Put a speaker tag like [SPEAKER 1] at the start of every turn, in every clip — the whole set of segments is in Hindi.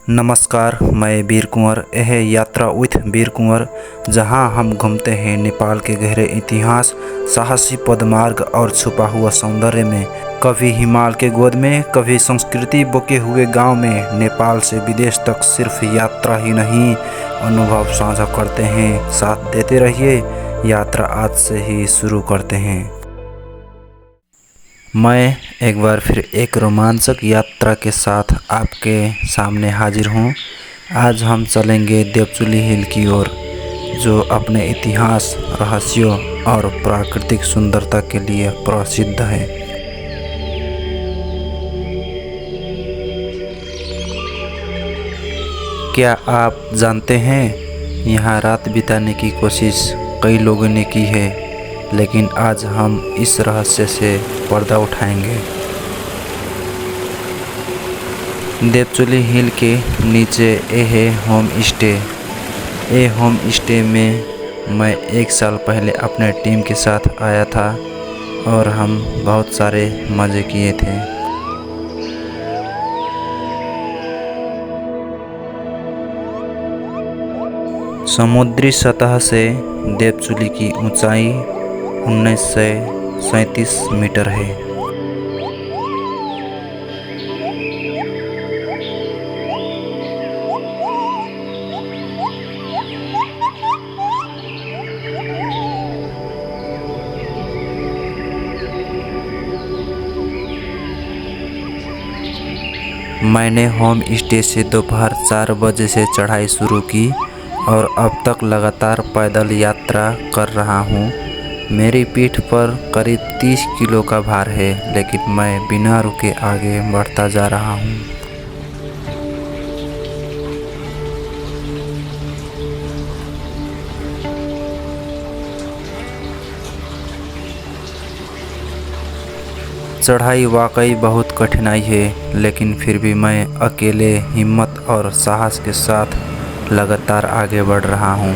[SPEAKER 1] नमस्कार, मैं वीर कुंवर। यह यात्रा विथ वीर कुंवर, जहां हम घूमते हैं नेपाल के गहरे इतिहास, साहसी पदमार्ग और छुपा हुआ सौंदर्य में। कभी हिमाल के गोद में, कभी संस्कृति बोके हुए गांव में। नेपाल से विदेश तक सिर्फ यात्रा ही नहीं, अनुभव साझा करते हैं। साथ देते रहिए, यात्रा आज से ही शुरू करते हैं। मैं एक बार फिर एक रोमांचक यात्रा के साथ आपके सामने हाजिर हूँ। आज हम चलेंगे देवचुली हिल की ओर, जो अपने इतिहास, रहस्यों और प्राकृतिक सुंदरता के लिए प्रसिद्ध है। क्या आप जानते हैं, यहाँ रात बिताने की कोशिश कई लोगों ने की है, लेकिन आज हम इस रहस्य से पर्दा उठाएंगे। देवचुली हिल के नीचे ये है होम स्टे। ये होम स्टे में मैं एक साल पहले अपने टीम के साथ आया था और हम बहुत सारे मज़े किए थे। समुद्री सतह से देवचुली की ऊंचाई 1937 मीटर है। मैंने होम स्टे से दोपहर 4 बजे से चढ़ाई शुरू की और अब तक लगातार पैदल यात्रा कर रहा हूँ। मेरी पीठ पर करीब 30 किलो का भार है, लेकिन मैं बिना रुके आगे बढ़ता जा रहा हूँ। चढ़ाई वाकई बहुत कठिनाई है, लेकिन फिर भी मैं अकेले हिम्मत और साहस के साथ लगातार आगे बढ़ रहा हूँ।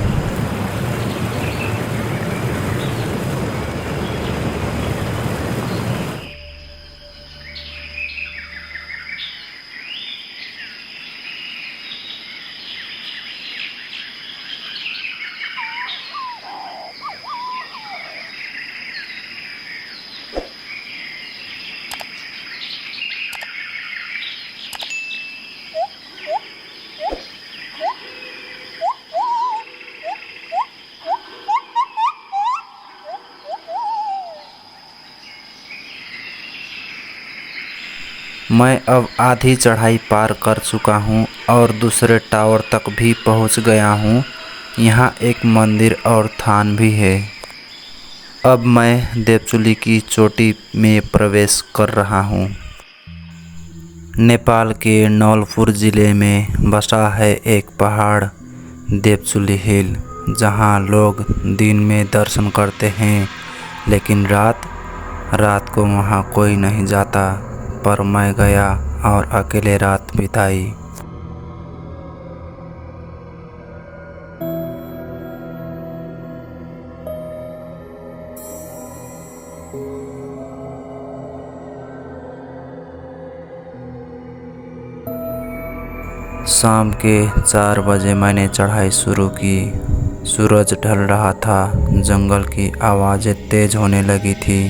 [SPEAKER 1] मैं अब आधी चढ़ाई पार कर चुका हूँ और दूसरे टावर तक भी पहुँच गया हूँ। यहाँ एक मंदिर और थान भी है। अब मैं देवचुली की चोटी में प्रवेश कर रहा हूँ। नेपाल के नवलपुर ज़िले में बसा है एक पहाड़, देवचुली हिल, जहाँ लोग दिन में दर्शन करते हैं, लेकिन रात को वहाँ कोई नहीं जाता। पर मैं गया और अकेले रात बिताई। शाम के 4 बजे मैंने चढ़ाई शुरू की। सूरज ढल रहा था, जंगल की आवाज़ें तेज होने लगी थी।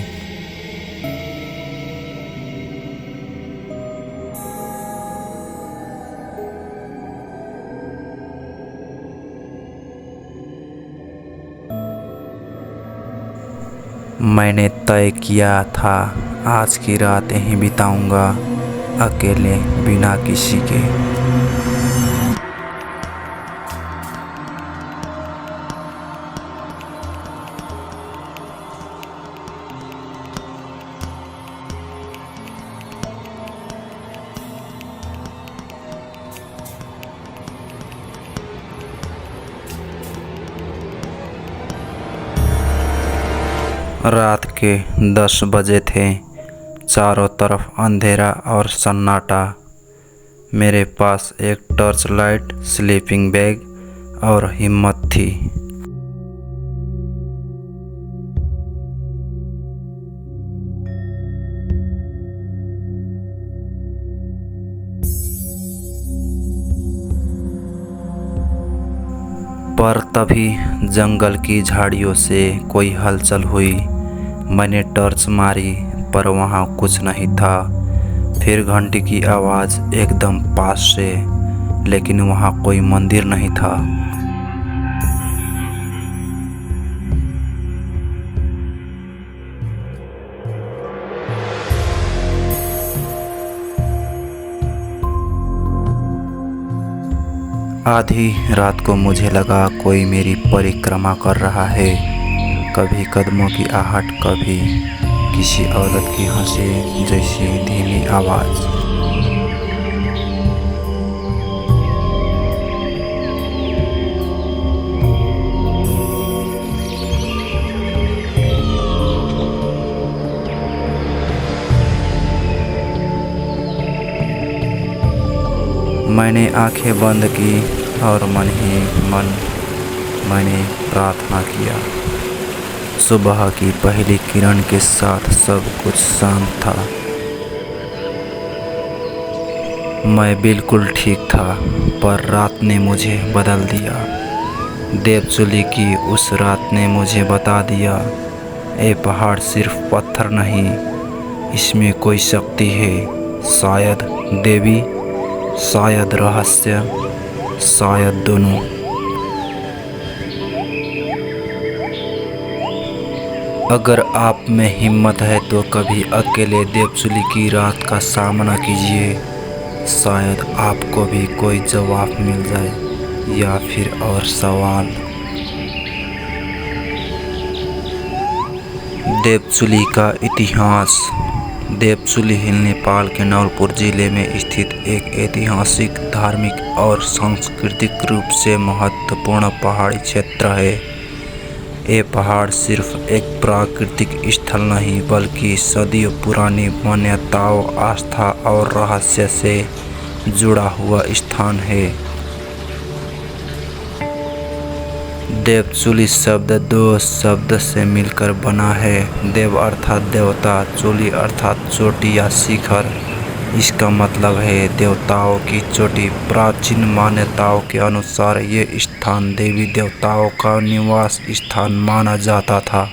[SPEAKER 1] मैंने तय किया था, आज की रात यहीं बिताऊंगा, अकेले, बिना किसी के। रात के 10 बजे थे। चारों तरफ अंधेरा और सन्नाटा। मेरे पास एक टॉर्च लाइट, स्लीपिंग बैग और हिम्मत थी। पर तभी जंगल की झाड़ियों से कोई हलचल हुई। मैंने टॉर्च मारी पर वहाँ कुछ नहीं था। फिर घंटी की आवाज़ एकदम पास से, लेकिन वहाँ कोई मंदिर नहीं था। आधी रात को मुझे लगा कोई मेरी परिक्रमा कर रहा है। कभी कदमों की आहट, कभी किसी औरत की हंसी जैसी धीमी आवाज़। मैंने आंखें बंद की और मन ही मन मैंने प्रार्थना किया। सुबह की पहली किरण के साथ सब कुछ शांत था। मैं बिल्कुल ठीक था, पर रात ने मुझे बदल दिया। देवचुली की उस रात ने मुझे बता दिया, ये पहाड़ सिर्फ पत्थर नहीं, इसमें कोई शक्ति है। शायद देवी, शायद रहस्य, शायद दोनों। अगर आप में हिम्मत है तो कभी अकेले देवचुली की रात का सामना कीजिए। शायद आपको भी कोई जवाब मिल जाए या फिर और सवाल। देवचुली का इतिहास। देवचुली हिल नेपाल के नवलपुर जिले में स्थित एक ऐतिहासिक, धार्मिक और सांस्कृतिक रूप से महत्वपूर्ण पहाड़ी क्षेत्र है। ये पहाड़ सिर्फ एक प्राकृतिक स्थल नहीं, बल्कि सदियों पुरानी मान्यताओं, आस्था और रहस्य से जुड़ा हुआ स्थान है। देवचुली शब्द दो शब्द से मिलकर बना है। देव अर्थात देवता, चुली अर्थात चोटी या शिखर। इसका मतलब है देवताओं की चोटी। प्राचीन मान्यताओं के अनुसार ये स्थान देवी देवताओं का निवास स्थान माना जाता था।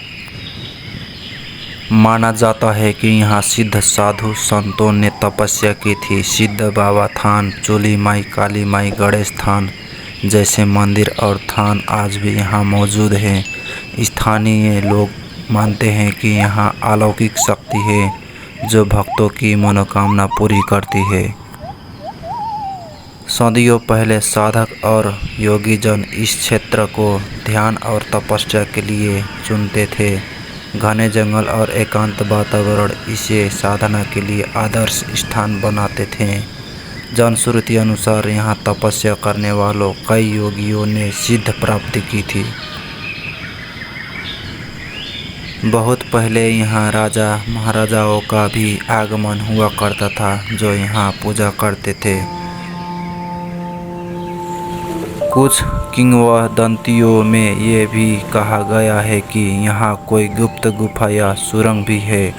[SPEAKER 1] माना जाता है कि यहाँ सिद्ध साधु संतों ने तपस्या की थी। सिद्ध बाबा थान, चुली माई, काली माई, गणेश थान जैसे मंदिर और थान आज भी यहाँ मौजूद हैं। स्थानीय लोग मानते हैं कि यहाँ अलौकिक शक्ति है जो भक्तों की मनोकामना पूरी करती है। सदियों पहले साधक और योगी जन इस क्षेत्र को ध्यान और तपस्या के लिए चुनते थे। घने जंगल और एकांत वातावरण इसे साधना के लिए आदर्श स्थान बनाते थे। जनश्रुति अनुसार यहाँ तपस्या करने वालों कई योगियों ने सिद्ध प्राप्ति की थी। बहुत पहले यहाँ राजा महाराजाओं का भी आगमन हुआ करता था, जो यहाँ पूजा करते थे। कुछ किंवदंतियों में ये भी कहा गया है कि यहाँ कोई गुप्त गुफा या सुरंग भी है,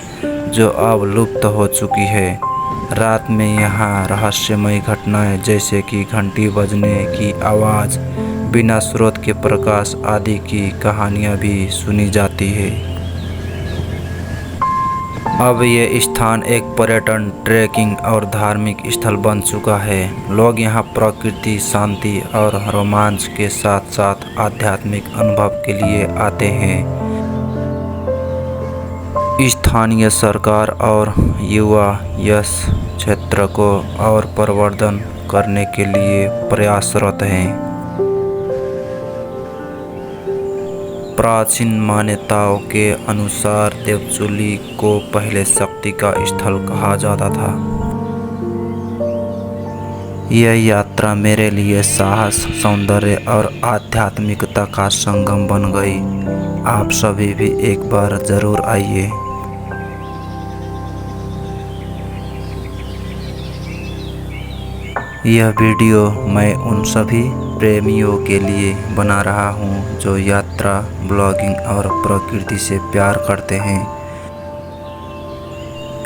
[SPEAKER 1] जो अब लुप्त हो चुकी है। रात में यहाँ रहस्यमय घटनाएं जैसे कि घंटी बजने की आवाज़, बिना स्रोत के प्रकाश आदि की कहानियाँ भी सुनी जाती है। अब ये स्थान एक पर्यटन, ट्रैकिंग और धार्मिक स्थल बन चुका है। लोग यहाँ प्रकृति, शांति और रोमांच के साथ साथ आध्यात्मिक अनुभव के लिए आते हैं। स्थानीय सरकार और युवा इस क्षेत्र को और प्रवर्धन करने के लिए प्रयासरत हैं। प्राचीन मान्यताओं के अनुसार देवचुली को पहले शक्ति का स्थल कहा जाता था। यह यात्रा मेरे लिए साहस, सौंदर्य और आध्यात्मिकता का संगम बन गई। आप सभी भी एक बार जरूर आइए। यह वीडियो मैं उन सभी प्रेमियों के लिए बना रहा हूँ जो यात्रा, ब्लॉगिंग और प्रकृति से प्यार करते हैं।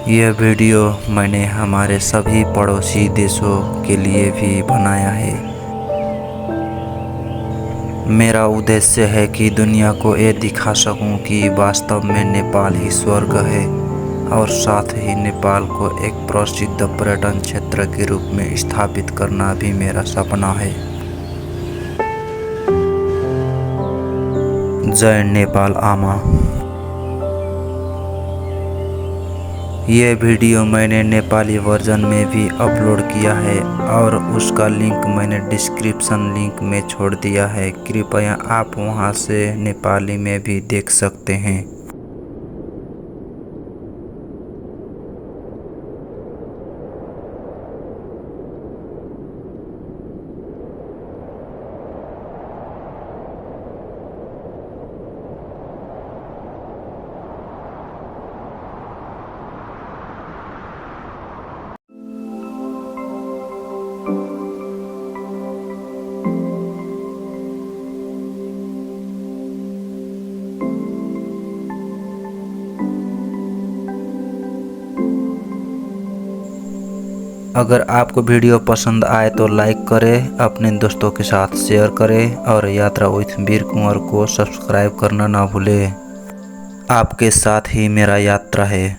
[SPEAKER 1] यह वीडियो मैंने हमारे सभी पड़ोसी देशों के लिए भी बनाया है। मेरा उद्देश्य है कि दुनिया को ये दिखा सकूं कि वास्तव में नेपाल ही स्वर्ग है और साथ ही नेपाल को एक प्रसिद्ध पर्यटन क्षेत्र के रूप में स्थापित करना भी मेरा सपना है। जय नेपाल आमा। ये वीडियो मैंने नेपाली वर्जन में भी अपलोड किया है और उसका लिंक मैंने डिस्क्रिप्शन लिंक में छोड़ दिया है, कृपया आप वहां से नेपाली में भी देख सकते हैं। अगर आपको वीडियो पसंद आए तो लाइक करें, अपने दोस्तों के साथ शेयर करें और यात्रा विथ वीर कुंवर को सब्सक्राइब करना ना भूलें। आपके साथ ही मेरा यात्रा है।